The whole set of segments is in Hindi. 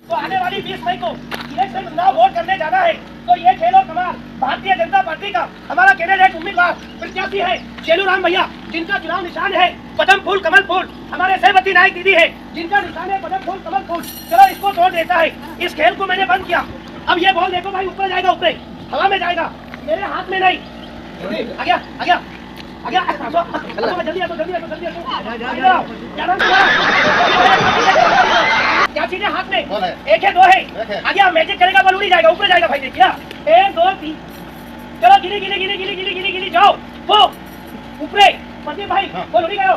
तो आने वाली 20 मई को इलेक्शन चुनाव वोट करने जाना है। तो ये खेलो कमाल भारतीय जनता पार्टी का हमारा कैंडिडेट उम्मीदवार प्रत्याशी है शेलूराम भैया, जिनका चुनाव निशान है पद्म फूल कमल फूल। हमारे सहवती नायक दीदी है, जिनका निशान है पद्म फूल कमल फूल। चलो इसको तोड़ देता है। इस खेल को मैंने बंद किया। अब ये बॉल देखो भाई, ऊपर जाएगा, ऊपर हवा में जाएगा, मेरे हाथ में नहीं। आ गया आ गया आ गया, जल्दी आ तो जल्दी आ तो जल्दी आ तो क्या चीजें हाथ में? एक है, दो है। आ गया, मैजिक करेगा, बॉल उड़ी जाएगा, ऊपर जाएगा भाई। देखिए 1 2 3, चलो गिली गिली गिली गिली गिली गिली गिली जाओ, वो ऊपर पति भाई बॉल उड़ी गया।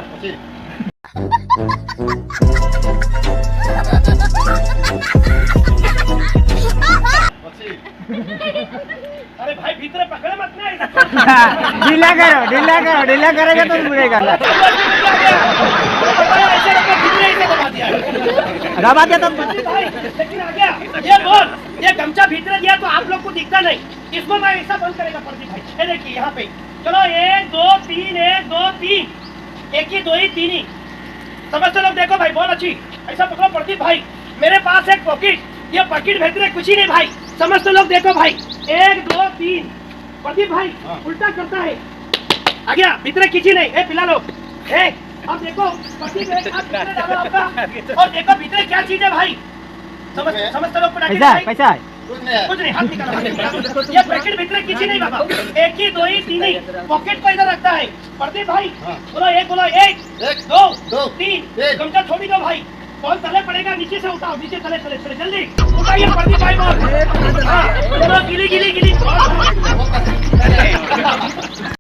अरे भाई भीतर पकड़ मत ना, ढीला करेगा तो मुड़ेगा। दबा दिया तो लेकिन आ गया ये बॉल, ये गमछा भीतर दिया तो आप लोग को दिखता नहीं। इसको मैं ऐसा बंद करेगा प्रदीप भाई। ये देखिए यहाँ पे, चलो 1 2 3, 1 2 3, 1 ही 2 ही 3 ही। समझते लोग देखो भाई, बॉल अच्छी ऐसा पकड़ो प्रदीप भाई। मेरे पास एक पॉकेट, ये पॉकेट भीतर कुछ ही नहीं भाई। समझते लोग देखो भाई, 1 2 3, प्रदीप भाई उल्टा करता है। आ गया, भीतर किसी नहीं। ए पिला लो, अब देखो प्रदीप एक हाथ भीतर डालो आपका, और देखो भीतर क्या चीज है भाई। समझते लोग पैसा है कुछ नहीं, हाथ निकालो। ये पैकेट भीतर किसी नहीं बाबा, 1 ही 2 ही 3 ही। पॉकेट को इधर रखता है प्रदीप भाई। बोलो 1 2 3, गमछा छोड़ी दो भाई। बॉल तले पड़ेगा, नीचे से उठाओ, नीचे तले तले तले, जल्दी उठाइए प्रदीप भाई बॉल। चलो गिली गिली गिली।